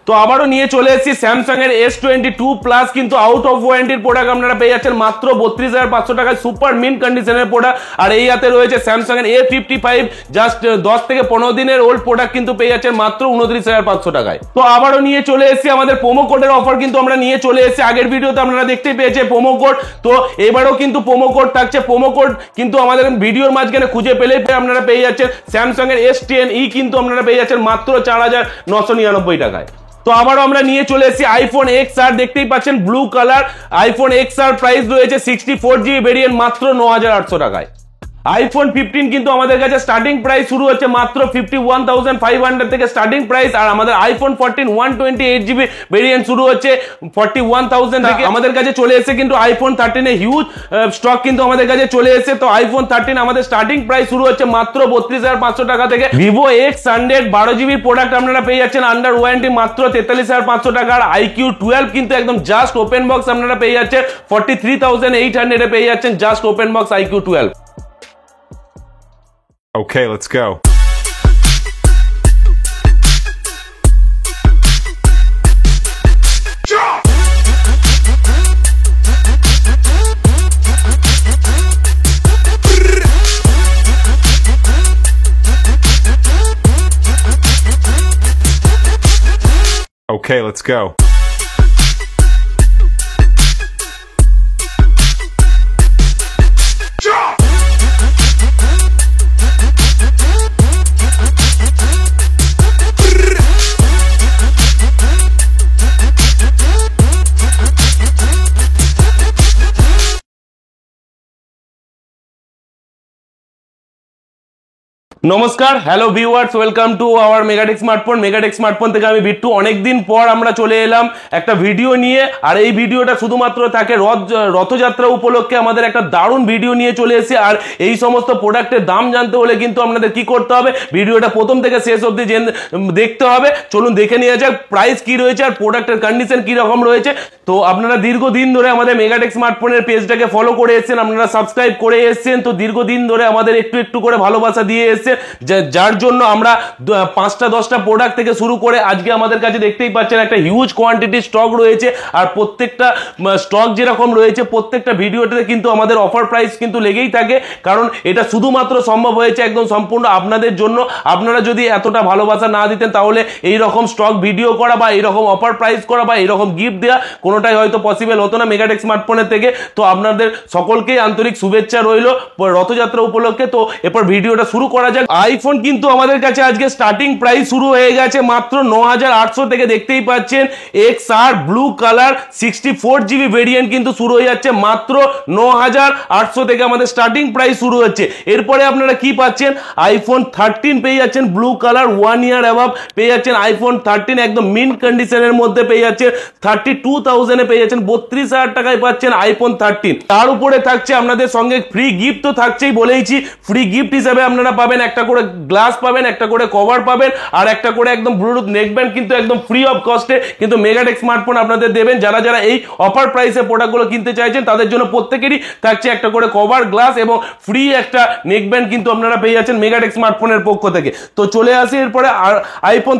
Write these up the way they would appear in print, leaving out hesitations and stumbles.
তো আবারও নিয়ে চলে এসেছি স্যামসাং এর S22 প্লাস কিন্তু আউট অফ ওয়ারেন্টির প্রোডাক্ট আপনারা পেয়ে যাচ্ছেন মাত্র 32,500 টাকায়, সুপার মিন কন্ডিশনের প্রোডাক্ট। আর এই হাতে রয়েছে স্যামসাং এর A55, জাস্ট 10 থেকে 15 দিনের ওল্ড প্রোডাক্ট কিন্তু পেয়ে যাচ্ছেন মাত্র 29,500 টাকায়। তো আবারও নিয়ে চলে এসেছি আমাদের প্রোমো কোডের অফার কিন্তু আমরা নিয়ে চলে এসেছি। আগের ভিডিওতে আপনারা দেখতেই পেয়েছে প্রোমো কোড, তো এবারও কিন্তু প্রোমো কোড থাকছে। প্রোমো কোড কিন্তু আমাদের ভিডিওর মাঝখানে খুঁজে পেলেই আপনারা পেয়ে যাচ্ছেন স্যামসাং এর S10e কিন্তু আপনারা পেয়ে যাচ্ছেন মাত্র 4,999 টাকায়। তো আবারও আমরা নিয়ে চলে এসেছি আইফোন XR, দেখতেই পাচ্ছেন blue colour iPhone XR, price রয়েছে 64GB ভেরিয়েন্ট মাত্র 9,800 টাকায়। আইফোন 15 কিন্তু আমাদের কাছে স্টার্টিং প্রাইস শুরু হচ্ছে মাত্র 51,500 থেকে স্টার্টিং প্রাইস। আর আমাদের আইফোন 14 128GB ভেরিয়েন্ট শুরু হচ্ছে 41,000 থেকে। আমাদের কাছে চলে এসেছে কিন্তু আইফোন 13 এর হিউজ স্টক কিন্তু আমাদের কাছে চলে এসেছে। তো আইফোন 13 আমাদের স্টার্টিং প্রাইস শুরু হচ্ছে মাত্র 32,500 টাকা থেকে। ভিভো X100 12GB প্রোডাক্ট আপনারা পেয়ে যাচ্ছেন আন্ডার ওয়ারেন্টি মাত্র 43,500 টাকা। আর iQ12 কিন্তু একদম জাস্ট ওপেন বক্স আপনারা পেয়ে যাচ্ছেন 43,800 এ পেয়ে যাচ্ছেন just open box iQ12। Okay, let's go. Okay, let's go. নমস্কার, hello viewers, welcome to our মেগাটেক smartphone. মেগাটেক smartphone থেকে আমি বিট্টু। অনেকদিন পর আমরা চলে এলাম একটা ভিডিও নিয়ে, আর এই ভিডিওটা শুধুমাত্র থাকে রথযাত্রা উপলক্ষে আমাদের একটা দারুণ ভিডিও নিয়ে চলে এসেছি। আর এই সমস্ত প্রোডাক্টের দাম জানতে হলে কিন্তু আপনাদের কি করতে হবে, ভিডিওটা প্রথম থেকে শেষ অবধি দেখতে হবে। চলুন দেখে নিয়ে যাক প্রাইস কি রয়েছে আর প্রোডাক্টের কন্ডিশন কি রকম রয়েছে। তো আপনারা দীর্ঘদিন ধরে আমাদের মেগাটেক স্মার্টফোনের পেজটাকে ফলো করে এসেছেন, আপনারা সাবস্ক্রাইব করে এসেছেন। তো দীর্ঘদিন ধরে আমাদের একটু একটু করে ভালোবাসা দিয়ে এসেছেন, যার জন্য আমরা 5টা 10টা প্রোডাক্ট থেকে শুরু করে আজকে আমাদের কাছে দেখতেই পাচ্ছেন একটা হিউজ কোয়ান্টিটি স্টক রয়েছে। আর প্রত্যেকটা স্টক যেরকম রয়েছে প্রত্যেকটা ভিডিওতে কিন্তু আমাদের অফার প্রাইস কিন্তু লেগেই থাকে, কারণ এটা শুধুমাত্র সম্ভব হয়েছে একদম সম্পূর্ণ আপনাদের জন্য। আপনারা যদি এতটা ভালোবাসা না দিতেন তাহলে এই রকম স্টক ভিডিও করা বা এই রকম অফার প্রাইস করা বা এই রকম গিফট দেওয়া কোনোটাই হয়তো পসিবল হতো না মেগাটেক স্মার্টফোনের থেকে। তো আপনাদের সকলকেই আন্তরিক শুভেচ্ছা রইল রথযাত্রা উপলক্ষে। তো এরপর ভিডিওটা শুরু করা যাক। আইফোন কিন্তু আমাদের কাছে আজকে স্টার্টিং প্রাইস শুরু হয়ে গেছে মাত্র 9,800 থেকে। দেখতেই পাচ্ছেন XR blue colour 64GB variant কিন্তু শুরু হয়ে যাচ্ছে মাত্র 9,800 থেকে আমাদের স্টার্টিং প্রাইস শুরু হচ্ছে। এরপরে আপনারা কি পাচ্ছেন, আইফোন 13 পেয়ে যাচ্ছেন ব্লু কালার 1 ইয়ার অ্যাবাভ পেয়ে যাচ্ছেন আইফোন 13 একদম মিন্ট কন্ডিশনের মধ্যে পেয়ে যাচ্ছেন 32,000 এ পেয়ে যাচ্ছেন 32,000 টাকায় পাচ্ছেন আইফোন 13। তার উপরে থাকছে আপনাদের সঙ্গে ফ্রি গিফট তো থাকছেই, বলেইছি ফ্রি গিফট হিসেবে আপনারা পাবেন একটা করে গ্লাস পাবেন, একটা করে কভার পাবেন, আর একটা করে একদম ব্লুটুথ নেকব্যান্ড কিন্তু একদম ফ্রি অফ কস্টে কিন্তু মেগাটেক স্মার্টফোন আপনাদের দেবেন। যারা যারা এই অফার প্রাইসে প্রোডাক্টগুলো কিনতে চাইছেন তাদের জন্য প্রত্যেকেরই থাকছে একটা করে কভার, গ্লাস এবং ফ্রি একটা নেকব্যান্ড কিন্তু আপনারা পেয়ে যাচ্ছেন মেগাটেক স্মার্টফোনের পক্ষ থেকে। তো চলে আসি এরপরে iPhone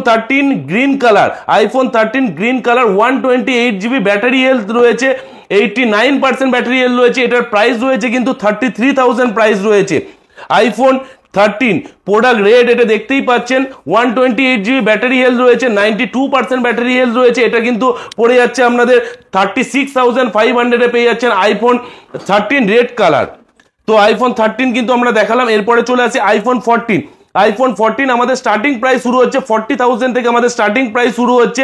13 green colour, iPhone 13 green colour 128GB battery health রয়েছে, 89% ব্যাটারি হেলথ রয়েছে। এটার প্রাইস রয়েছে কিন্তু 33,000 প্রাইস রয়েছে। আইফোন 13 প্রোডাক্ট রেড, এটা দেখতেই পাচ্ছেন 128GB ব্যাটারি হেলথ রয়েছে, 92% ব্যাটারি হেলথ রয়েছে। এটা কিন্তু পড়ে যাচ্ছে আপনাদের 36,500 এ পেয়ে যাচ্ছেন আইফোন 13 রেড কালার। তো আইফোন 13 কিন্তু আমরা দেখালাম। এরপরে চলে আসি আইফোন 14। আইফোন 14 আমাদের স্টার্টিং প্রাইস শুরু হচ্ছে 40,000 থেকে আমাদের স্টার্টিং প্রাইস শুরু হচ্ছে।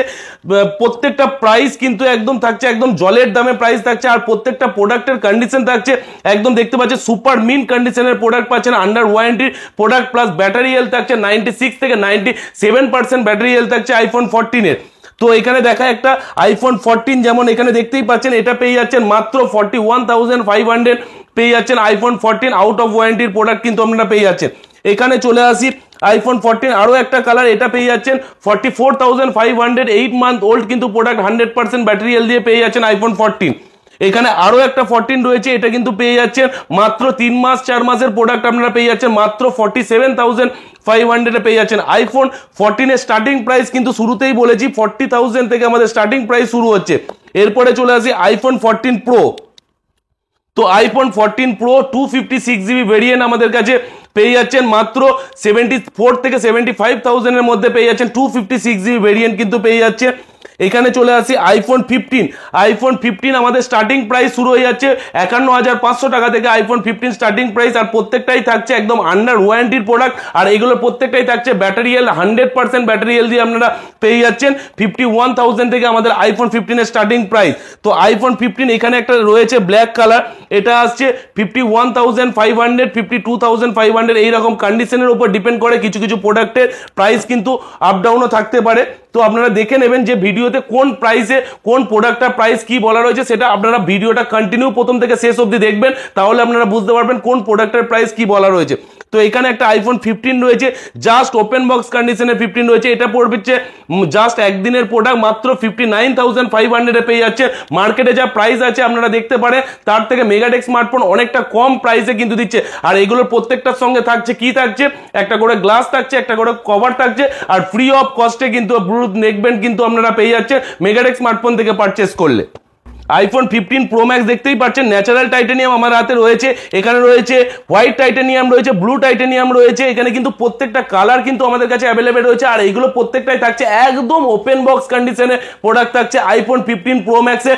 প্রত্যেকটা প্রাইস কিন্তু একদম থাকছে একদম জলের দামে প্রাইস থাকছে। আর প্রত্যেকটা প্রোডাক্টের কন্ডিশন থাকছে একদম দেখতে পাচ্ছেন সুপার মিন কন্ডিশনের প্রোডাক্ট পাচ্ছেন, under warranty product, plus battery health থাকছে 96 থেকে 97% ব্যাটারি হেলথ থাকছে আইফোন 14 এর। তো এখানে দেখা একটা আইফোন 14 যেমন এখানে দেখতেই পাচ্ছেন এটা পেয়ে যাচ্ছেন মাত্র 41,500 পেয়ে যাচ্ছেন আইফোন 14 আউট অফ ওয়ারেন্টির প্রোডাক্ট কিন্তু আপনারা পেয়ে যাচ্ছেন। এখানে চলে আসি আইফোন 14 আরো একটা কালার, এটা পেয়ে যাচ্ছেন 44,500 8 মান্থ ওল্ড কিন্তু প্রোডাক্ট, 100% ব্যাটারি হেলথ দিয়ে পেয়ে যাচ্ছেন আইফোন 14। এখানে আরো একটা 14 রয়েছে, এটা কিন্তু পেয়ে যাচ্ছেন মাত্র 3 মাস 4 মাসের প্রোডাক্ট আপনারা পেয়ে যাচ্ছেন মাত্র 47,500 পেয়ে যাচ্ছেন। আইফোন 14 এর স্টার্টিং প্রাইস কিন্তু শুরুতেই বলেছি 40,000 থেকে আমাদের স্টার্টিং প্রাইস শুরু হচ্ছে। এরপরে চলে আসি আইফোন 14 প্রো। তো আইফোন 14 প্রো 256GB ভেরিয়েন্ট আমাদের কাছে পেয়ে যাচ্ছেন মাত্র 74 থেকে 75,000 এর মধ্যে পেয়ে যাচ্ছেন। 256GB ভেরিয়েন্ট কিন্তু পেয়ে যাচ্ছে। এখানে চলে আসি আইফোন 15। আইফোন 15 আমাদের স্টার্টিং প্রাইস শুরু হয়ে যাচ্ছে 51,500 টাকা থেকে আইফোন 15 স্টার্টিং প্রাইস। আর প্রত্যেকটাই থাকছে একদম আন্ডার ওয়ারেন্টির প্রোডাক্ট, আর এগুলো প্রত্যেকটাই থাকছে ব্যাটারি হেলথ 100% ব্যাটারি হেলথ দিয়ে আপনারা পেয়ে যাচ্ছেন। 51,000 থেকে আমাদের আইফোন 15 এর স্টার্টিং প্রাইস। তো আইফোন 15 এখানে একটা রয়েছে ব্ল্যাক কালার, এটা আসছে 51,500 52,500 এইরকম কন্ডিশনের উপর ডিপেন্ড করে। কিছু কিছু প্রোডাক্টের প্রাইস কিন্তু আপ ডাউনও থাকতে পারে। তো আপনারা দেখে নেবেন যে ভিডিওতে কোন প্রাইসে কোন প্রোডাক্টটার প্রাইস কি বলা রয়েছে, সেটা আপনারা ভিডিওটা কন্টিনিউ প্রথম থেকে শেষ অবধি দেখবেন, তাহলে আপনারা বুঝতে পারবেন কোন প্রোডাক্টের প্রাইস কি বলা রয়েছে। তো এখানে একটা আইফোন 15 রয়েছে, জাস্ট ওপেন বক্স কন্ডিশনের 15 রয়েছে। এটা পড়বে জাস্ট একদিনের প্রোডাক্ট মাত্র 59,500 এ পেয়ে যাচ্ছে। মার্কেটে যা প্রাইস আছে আপনারা দেখতে পারেন, তার থেকে মেগাটেক স্মার্টফোন অনেকটা কম প্রাইসে কিন্তু দিচ্ছে। আর এগুলোর প্রত্যেকটার সঙ্গে থাকছে কি থাকছে, একটা করে গ্লাস থাকছে, একটা করে কভার থাকছে, আর ফ্রি অফ কস্টে কিন্তু ব্লুটুথ নেকব্যান্ড কিন্তু আপনারা পেয়ে যাচ্ছে মেগাটেক স্মার্টফোন থেকে পারচেস করলে। আইফোন 15 প্রো ম্যাক্স দেখতেই পাচ্ছেন ন্যাচারাল টাইটানিয়াম আমার হাতে রয়েছে, এখানে রয়েছে হোয়াইট টাইটানিয়াম রয়েছে, ব্লু টাইটানিয়াম রয়েছে। এখানে কিন্তু প্রত্যেকটা কালার কিন্তু আমাদের কাছে অ্যাভেলেবেল রয়েছে, আর এইগুলো প্রত্যেকটাই থাকছে একদম ওপেন বক্স কন্ডিশনে প্রোডাক্ট থাকছে আইফোন 15 প্রো ম্যাক্সের।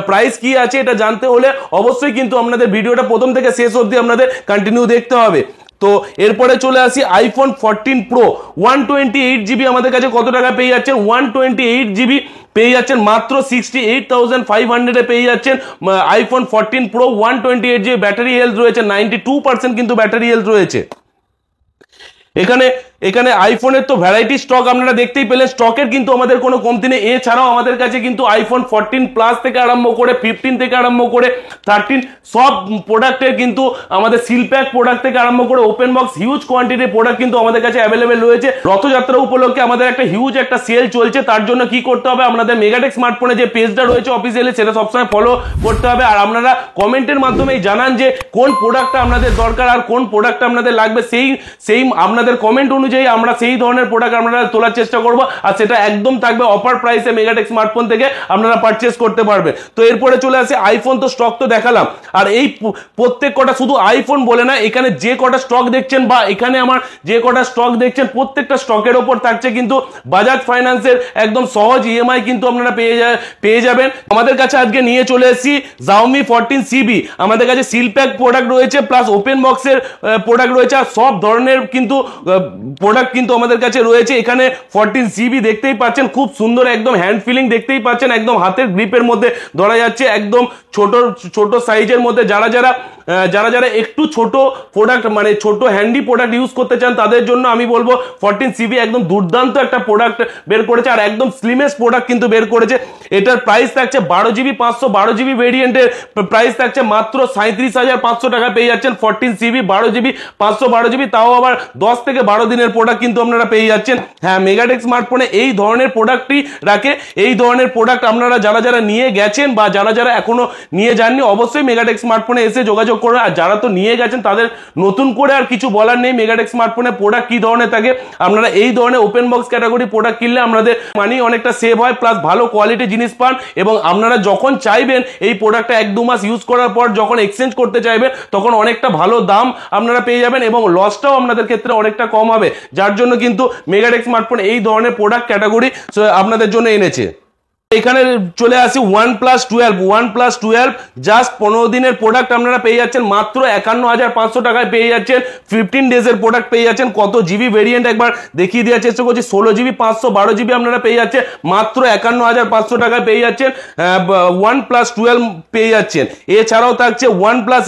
প্রাইস কি আছে এটা জানতে হলে অবশ্যই কিন্তু আপনাদের ভিডিওটা প্রথম থেকে শেষ অবধি আপনাদের কন্টিনিউ দেখতে হবে। তো এরপরে চলে আসি আইফোন 14 প্রো 128GB আমাদের কাছে কত টাকা পেয়ে যাচ্ছেন, 128GB পেয়ে যাচ্ছেন মাত্র 68,500 এ পেয়ে যাচ্ছেন iPhone 14 pro 128GB। Battery health রয়েছে 92% কিন্তু ব্যাটারি হেলথ রয়েছে। এখানে আইফোনের তো ভ্যারাইটি স্টক আপনারা দেখতেই পেলেন, স্টকের কিন্তু আমাদের কোনো কমতি নেই। এছাড়াও আমাদের কাছে কিন্তু আইফোন 14 প্লাস থেকে আরম্ভ করে 15 থেকে আরম্ভ করে 13 সব প্রোডাক্টের কিন্তু আমাদের সিল প্যাক প্রোডাক্ট থেকে আরম্ভ করে ওপেন বক্স হিউজ কোয়ান্টিটির প্রোডাক্ট কিন্তু আমাদের কাছে অ্যাভেলেবেল রয়েছে। রথযাত্রা উপলক্ষে আমাদের একটা হিউজ একটা সেল চলছে, তার জন্য কি করতে হবে, আপনাদের মেগাটেক স্মার্টফোনে যে পেজটা রয়েছে অফিসিয়ালি সেটা সবসময় ফলো করতে হবে। আর আপনারা কমেন্টের মাধ্যমেই জানান যে কোন প্রোডাক্টটা আপনাদের দরকার আর কোন প্রোডাক্টটা আপনাদের লাগবে, সেই আপনাদের কমেন্ট অনুযায়ী আমরা সেই ধরনের প্রোডাক্ট আপনারা তোলার চেষ্টা করব, আর সেটা একদম থাকবে অফার প্রাইসে মেগাটেক স্মার্টফোন থেকে আপনারা পারচেস করতে পারবেন। তো এরপরে চলে আসে আইফোন, তো স্টক তো দেখালাম, আর এই প্রত্যেক কটা শুধু আইফোন বলে না, এখানে যে কটা স্টক দেখছেন বা এখানে আমার যে কটা স্টক দেখছেন প্রত্যেকটা স্টকের ওপর থাকছে কিন্তু বাজাজ ফাইন্যান্সের একদম সহজ ইএমআই কিন্তু আপনারা পেয়ে যাবেন। আমাদের কাছে আজকে নিয়ে চলে এসেছি Xiaomi 14CB, আমাদের কাছে সিল প্যাক প্রোডাক্ট রয়েছে প্লাস ওপেন বক্সের প্রোডাক্ট রয়েছে, আর সব ধরনের কিন্তু প্রোডাক্ট কিন্তু আমাদের কাছে রয়েছে। এখানে 14CB দেখতেই পাচ্ছেন, খুব সুন্দর একদম হ্যান্ড ফিলিং দেখতেই পাচ্ছেন, একদম হাতের গ্রিপের মধ্যে ধরা যাচ্ছে, একদম ছোট সাইজের মধ্যে। যারা একটু ছোট প্রোডাক্ট মানে ছোট হ্যান্ডি প্রোডাক্ট ইউজ করতে চান তাদের জন্য আমি বলবো 14CB একদম দুর্দান্ত একটা প্রোডাক্ট বের করেছে, আর একদম স্লিমেস্ট প্রোডাক্ট কিন্তু বের করেছে। এটার প্রাইস থাকছে 12GB 512GB ভেরিয়েন্টের প্রাইস থাকছে মাত্র 37,500 টাকা পেয়ে যাচ্ছেন 14CB 12GB 512GB, তাও আবার 10 থেকে 12 দিনের প্রোডাক্ট কিন্তু আপনারা পেয়ে যাচ্ছেন। হ্যাঁ, মেগাটেক স্মার্টফোনে এই ধরনের প্রোডাক্টই রাখে। এই ধরনের প্রোডাক্ট আপনারা যারা নিয়ে গেছেন বা যারা এখনো নিয়ে যাননি অবশ্যই মেগাটেক স্মার্টফোনে এসে যোগাযোগ করবে। আর যারা তো নিয়ে গেছেন তাদের নতুন করে আর কিছু বলার নেই, মেগাটেক স্মার্টফোনে প্রোডাক্ট কি ধরনের থাকে। আপনারা এই ধরনের ওপেন বক্স ক্যাটাগরি প্রোডাক্ট কিনলে আপনাদের মানি অনেকটা সেভ হয়, প্লাস ভালো কোয়ালিটি জিনিস পান, এবং আপনারা যখন চাইবেন এই প্রোডাক্টটা 1-2 মাস ইউজ করার পর যখন এক্সচেঞ্জ করতে চাইবেন তখন অনেকটা ভালো দাম আপনারা পেয়ে যাবেন, এবং লসটাও আপনাদের ক্ষেত্রে অনেকটা কম হবে। যার জন্য কিন্তু মেগাটেক স্মার্টফোন এই ধরনের প্রোডাক্ট ক্যাটাগরি আপনাদের জন্য এনেছে। এখানে চলে আসি OnePlus 12 জাস্ট 15 দিনের প্রোডাক্ট আপনারা পেয়ে যাচ্ছেন মাত্র 51,500 টাকায় পেয়ে যাচ্ছেন। 15 ডেজের প্রোডাক্ট পেয়ে যাচ্ছেন। কত জিবি ভেরিয়েন্ট একবার দেখিয়ে দেওয়ার চেষ্টা করছি, 16GB 512GB আপনারা পেয়ে যাচ্ছেন মাত্র 51,500 টাকায় পেয়ে যাচ্ছেন। OnePlus 12 পেয়ে যাচ্ছেন। এছাড়াও থাকছে OnePlus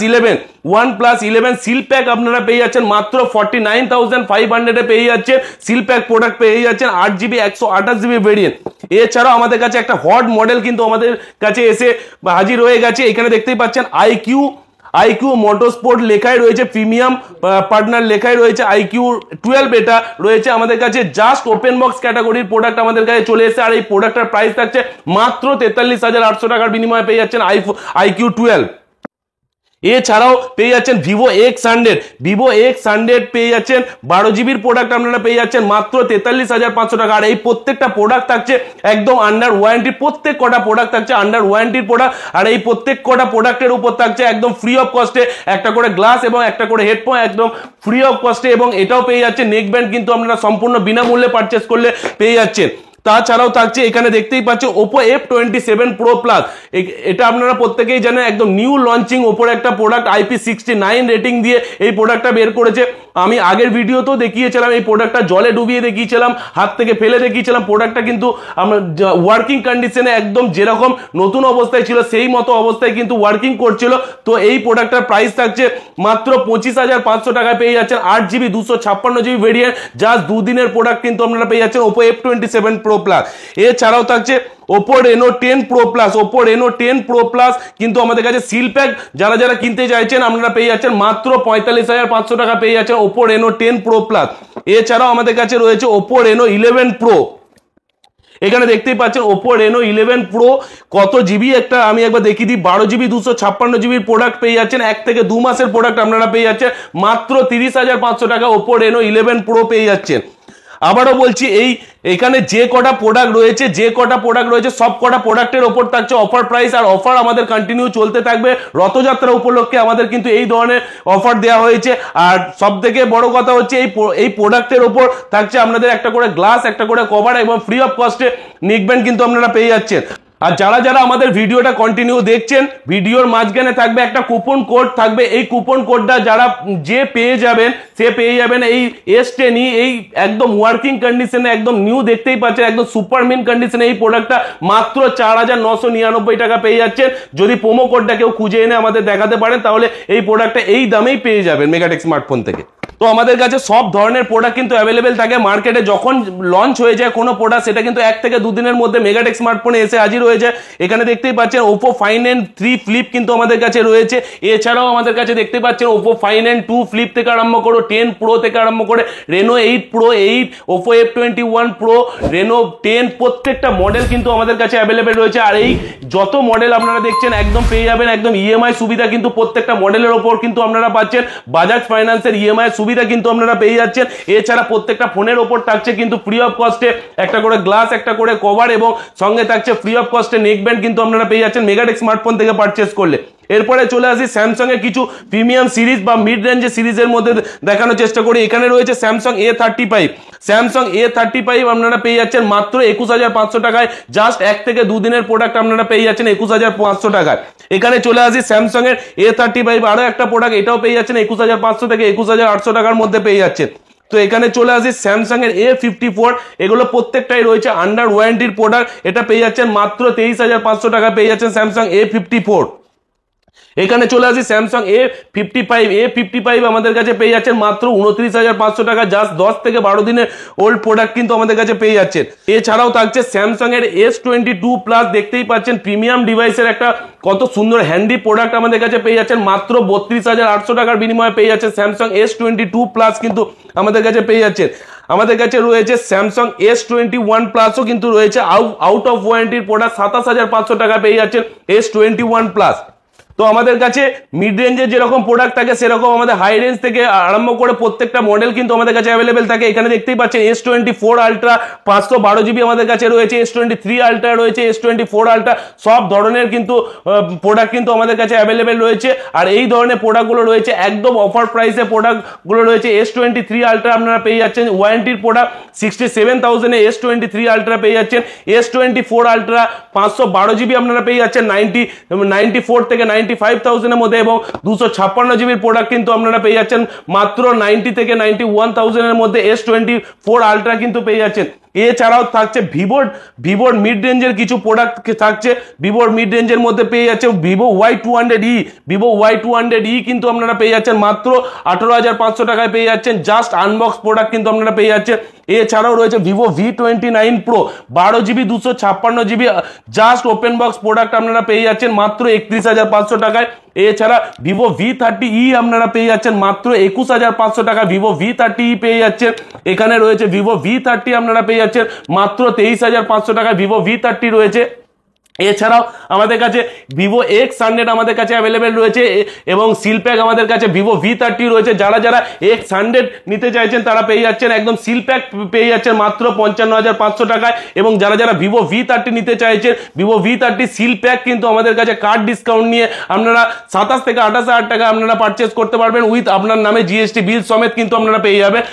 11 সিল প্যাক আপনারা পেয়ে যাচ্ছেন মাত্র 49,500 এ পেয়ে যাচ্ছেন। সিল প্যাক প্রোডাক্ট পেয়ে যাচ্ছেন 8GB 128GB ভেরিয়েন্ট। এছাড়াও আমাদের কাছে একটা হট মডেল কিন্তু আমাদের কাছে এসে হাজির হয়ে গেছে। এখানে দেখতেই পাচ্ছেন আইকিউ মোটরস্পোর্ট লেখাই রয়েছে, প্রিমিয়াম পার্টনার লেখাই রয়েছে, আইকিউ 12 এটা রয়েছে আমাদের কাছে। জাস্ট ওপেন বক্স ক্যাটাগরির প্রোডাক্ট আমাদের কাছে চলে এসেছে, আর এই প্রোডাক্টটার প্রাইস থাকছে মাত্র 43,800 টাকার বিনিময়ে পেয়ে যাচ্ছেন আইকিউ 12। এছাড়াও পেয়ে যাচ্ছেন ভিভো X100 পেয়ে যাচ্ছেন 12 জিবির প্রোডাক্ট আপনারা পেয়ে যাচ্ছেন মাত্র 43,500 টাকা। আর এই প্রত্যেকটা প্রোডাক্ট থাকছে একদম আন্ডার ওয়ারেন্টি, প্রত্যেক কটা প্রোডাক্ট থাকছে আন্ডার ওয়ারেন্টির প্রোডাক্ট। আর এই প্রত্যেক কটা প্রোডাক্টের উপর থাকছে একদম ফ্রি অফ কস্টে একটা করে গ্লাস এবং একটা করে হেডফোন, একদম ফ্রি অফ কস্টে। এবং এটাও পেয়ে যাচ্ছে নেক ব্যান্ড, কিন্তু আপনারা সম্পূর্ণ বিনামূল্যে পারচেস করলে পেয়ে যাচ্ছেন। তাছাড়াও থাকছে এখানে দেখতেই পাচ্ছেন Oppo F27 Pro Plus, এটা আপনারা প্রত্যেকেই জানেন একদম নিউ লঞ্চিং ওপোর একটা প্রোডাক্ট, IP69 রেটিং দিয়ে এই প্রোডাক্টটা বের করেছে। আমি আগের ভিডিওতেও দেখিয়েছিলাম এই প্রোডাক্টটা জলে ডুবিয়ে দেখিয়েছিলাম, হাত থেকে ফেলে দেখিয়েছিলাম। প্রোডাক্টটা কিন্তু আমরা ওয়ার্কিং কন্ডিশনে একদম যেরকম নতুন অবস্থায় ছিল সেই মতো অবস্থায় কিন্তু ওয়ার্কিং করছিল। তো এই প্রোডাক্টটার প্রাইস থাকছে মাত্র 25,500 টাকায় পেয়ে যাচ্ছেন 8GB 256GB ভেরিয়েন্ট। জাস্ট দুদিনের প্রোডাক্ট কিন্তু আপনারা পেয়ে যাচ্ছেন Oppo F27 Pro Plus। এছাড়াও থাকছে Oppo Reno 10 Pro Plus, Oppo Reno 10 Pro Plus কিন্তু আমাদের কাছে সিল প্যাক যারা যারা কিনতে চাইছেন আপনারা পেয়ে যাচ্ছেন মাত্র 45,500 টাকা পেয়ে যাচ্ছেন Oppo Reno 10 Pro Plus। এছাড়াও আমাদের কাছে রয়েছে Oppo Reno 11 Pro, এখানে দেখতেই পাচ্ছেন Oppo Reno 11 Pro কত জিবি একটা আমি একবার দেখিয়ে দিই, 12GB 256GB প্রোডাক্ট পেয়ে যাচ্ছেন, 1 থেকে 2 মাসের প্রোডাক্ট আপনারা পেয়ে যাচ্ছেন মাত্র 30,500 টাকা Oppo Reno 11 Pro পেয়ে যাচ্ছেন। আবারও বলছি এখানে যে কটা প্রোডাক্ট রয়েছে সব কটা প্রোডাক্টের ওপর থাকছে অফার প্রাইস, আর অফার আমাদের কন্টিনিউ চলতে থাকবে। রথযাত্রা উপলক্ষে আমাদের কিন্তু এই ধরনের অফার দেওয়া হয়েছে। আর সব থেকে বড় কথা হচ্ছে এই প্রোডাক্টের ওপর থাকছে আপনাদের একটা করে গ্লাস, একটা করে কভার এবং ফ্রি অফ কস্টে নেক ব্যান্ড কিন্তু আপনারা পেয়ে যাচ্ছেন। আর যারা যারা আমাদের ভিডিওটা কন্টিনিউ দেখছেন, ভিডিওর মাঝখানে থাকবে একটা কুপন কোড থাকবে, এই কুপন কোডটা যারা পেয়ে যাবেন এই S10 এই একদম ওয়ার্কিং কন্ডিশনে একদম নিউ দেখতেই পাচ্ছেন একদম সুপার মিন কন্ডিশনে এই প্রোডাক্টটা মাত্র 4,999 টাকা পেয়ে যাচ্ছেন। যদি প্রোমো কোডটা কেউ খুঁজে এনে আমাদের দেখাতে পারেন তাহলে এই প্রোডাক্টটা এই দামেই পেয়ে যাবেন মেগাটেক স্মার্টফোন থেকে। তো আমাদের কাছে সব ধরনের প্রোডাক্ট কিন্তু অ্যাভেলেবেল থাকে। মার্কেটে যখন লঞ্চ হয়ে যায় কোনো প্রোডাক্ট সেটা কিন্তু 1 থেকে 2 দিনের মধ্যে মেগাটেক স্মার্টফোনে এসে হাজির হয়ে যায়। এখানে দেখতেই পাচ্ছেন Oppo Find N3 Flip কিন্তু আমাদের কাছে রয়েছে। এছাড়াও আমাদের কাছে দেখতে পাচ্ছেন Oppo Find N2 Flip থেকে আরম্ভ করে 10 Pro থেকে আরম্ভ করে Reno 8 Pro 8, Oppo F21 Pro, Reno 10 প্রত্যেকটা মডেল কিন্তু আমাদের কাছে অ্যাভেলেবেল রয়েছে। আর এই যত মডেল আপনারা দেখছেন একদম পেয়ে যাবেন একদম EMI সুবিধা কিন্তু প্রত্যেকটা মডেলের ওপর কিন্তু আপনারা পাচ্ছেন। বাজাজ ফাইন্যান্সের EMI সুবিধা কিন্তু আপনারা পেয়ে যাচ্ছেন। এছাড়া প্রত্যেকটা ফোনের ওপর থাকছে কিন্তু ফ্রি অফ কস্টে একটা করে গ্লাস, একটা করে কভার এবং সঙ্গে থাকছে ফ্রি অফ কস্টে নেক ব্যান্ড কিন্তু আপনারা পেয়ে যাচ্ছেন মেগাটেক স্মার্টফোন থেকে পারচেস করলে। এরপরে চলে আসি স্যামসাং এর কিছু প্রিমিয়াম সিরিজ বা মিড রেঞ্জের সিরিজের মধ্যে দেখানোর চেষ্টা করি। এখানে রয়েছে স্যামসাং A35 আপনারা পেয়ে যাচ্ছেন মাত্র 21,500 টাকায়। জাস্ট 1 থেকে 2 দিনের প্রোডাক্ট আপনারা পেয়ে যাচ্ছেন 21,500 টাকায়। এখানে চলে আসি স্যামসাং এর A35 আরো একটা প্রোডাক্ট, এটাও পেয়ে যাচ্ছেন 21,500 থেকে 21,800 টাকার মধ্যে পেয়ে যাচ্ছেন। তো এখানে চলে আসি স্যামসাং এর A54, এগুলো প্রত্যেকটাই রয়েছে আন্ডার ওয়ারেন্টির প্রোডাক্ট। এটা পেয়ে যাচ্ছেন মাত্র 23,500 টাকা পেয়ে যাচ্ছেন স্যামসাং A54। এখানে চলে আসি স্যামসাং A55 আমাদের কাছে পেয়ে যাচ্ছেন মাত্র 29,500 টাকা। জাস্ট 10 থেকে 12 দিনের ওল্ড প্রোডাক্ট কিন্তু আমাদের কাছে পেয়ে যাচ্ছেন। এছাড়াও থাকছে স্যামসাং এর S22 প্লাস, দেখতেই পাচ্ছেন প্রিমিয়াম ডিভাইসের একটা কত সুন্দর হ্যান্ডি প্রোডাক্ট আমাদের কাছে পেয়ে যাচ্ছেন মাত্র 32,800 টাকার বিনিময়ে পেয়ে যাচ্ছেন স্যামসাং S22 প্লাস কিন্তু আমাদের কাছে পেয়ে যাচ্ছেন। আমাদের কাছে রয়েছে স্যামসাং S21 প্লাসও কিন্তু রয়েছে আউট অফ ওয়ারেন্টির প্রোডাক্ট 27,500 টাকা পেয়ে যাচ্ছেন S21 প্লাস। তো আমাদের কাছে মিড রেঞ্জের যেরকম প্রোডাক্ট থাকে সেরকম আমাদের হাই রেঞ্জ থেকে আরম্ভ করে প্রত্যেকটা মডেল কিন্তু আমাদের কাছে অ্যাভেলেবেল থাকে। এখানে দেখতেই পাচ্ছেন S24 আলট্রা 512GB আমাদের কাছে রয়েছে, S23 আলট্রা রয়েছে, S24 আলট্রা সব ধরনের কিন্তু প্রোডাক্ট কিন্তু আমাদের কাছে অ্যাভেলেবেল রয়েছে। আর এই ধরনের প্রোডাক্টগুলো রয়েছে একদম অফার প্রাইসে প্রোডাক্টগুলো রয়েছে। S23 আলট্রা আপনারা পেয়ে যাচ্ছেন ওয়ারেন্টির প্রোডাক্ট 67,000 এ S23 আলট্রা পেয়ে যাচ্ছেন। S24 আলট্রা 512GB আপনারা পেয়ে যাচ্ছেন 94 থেকে 95,000 এর মধ্যে, এবং 256GB প্রোডাক্ট কিন্তু আপনারা পেয়ে যাচ্ছেন মাত্র 90 থেকে 91,000 এর মধ্যে S24 আলট্রা কিন্তু পেয়ে যাচ্ছেন। এছাড়াও থাকছে ভিভোর মিড রেঞ্জের কিছু প্রোডাক্ট থাকছে। ভিভোর মিড রেঞ্জের মধ্যে পেয়ে যাচ্ছে ভিভো Y200E কিন্তু আপনারা পেয়ে যাচ্ছেন মাত্র 18,500 টাকায় পেয়ে যাচ্ছেন। জাস্ট আনবক্স প্রোডাক্ট কিন্তু আপনারা পেয়ে যাচ্ছেন। এছাড়াও রয়েছে Vivo V29 Pro 12GB 256GB just open box product আপনারা পেয়ে যাচ্ছেন মাত্র 31,500 টাকায়। এছাড়া ভিভো V30e আপনারা পেয়ে যাচ্ছেন মাত্র 21,500 টাকা। ভিভো V30e পেয়ে যাচ্ছেন। এখানে রয়েছে ভিভো V30 আপনারা পেয়ে যাচ্ছেন মাত্র 23,500 টাকা। ভিভো V30 রয়েছে। এছাড়াও আমাদের কাছে ভিভো X100 আমাদের কাছে অ্যাভেলেবেল রয়েছে এবং সিলপ্যাক আমাদের কাছে ভিভো V30 রয়েছে। যারা X100 নিতে চাইছেন তারা পেয়ে যাচ্ছেন একদম সিলপ্যাক পেয়ে যাচ্ছেন মাত্র 55,500 টাকায়। এবং যারা ভিভো V30 নিতে চাইছেন ভিভো V30 সিলপ্যাক কিন্তু আমাদের কাছে কার্ড ডিসকাউন্ট নিয়ে আপনারা 27 থেকে 28,000 টাকা আপনারা পারচেস করতে পারবেন উইথ আপনার নামে জিএসটি বিল সমেত কিন্তু আপনারা পেয়ে যাবেন।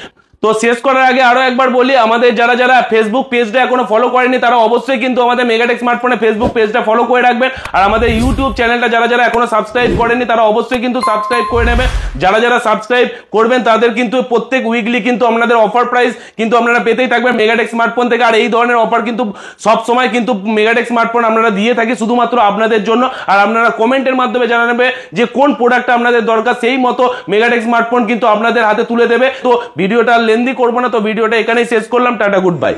তো শেষ করার আগে আরো একবার বলি, আমাদের যারা ফেসবুক পেজটা এখনো ফলো করেনি তারা অবশ্যই কিন্তু আমাদের মেগাটেক স্মার্টফোনে ফেসবুক পেজটা ফলো করে রাখবেন। আর আমাদের ইউটিউব চ্যানেলটা যারা এখনো সাবস্ক্রাইব করেনি তারা অবশ্যই কিন্তু সাবস্ক্রাইব করে নেবেন। যারা সাবস্ক্রাইব করবেন তাদের কিন্তু প্রত্যেক উইকলি কিন্তু আপনাদের অফার প্রাইস কিন্তু আপনারা পেতেই থাকবেন মেগাটেক স্মার্টফোন থেকে। আর এই ধরনের অফার কিন্তু সব সময় কিন্তু মেগাটেক স্মার্টফোন আপনারা দিয়ে থাকি শুধুমাত্র আপনাদের জন্য। আর আপনারা কমেন্টের মাধ্যমে জানাবে যে কোন প্রোডাক্টটা আপনাদের দরকার, সেই মতো মেগাটেক স্মার্টফোন কিন্তু আপনাদের হাতে তুলে দেবে। তো ভিডিওটা লেন্দি করবো না, তো ভিডিওটা এখানেই শেষ করলাম। Tata, good bye.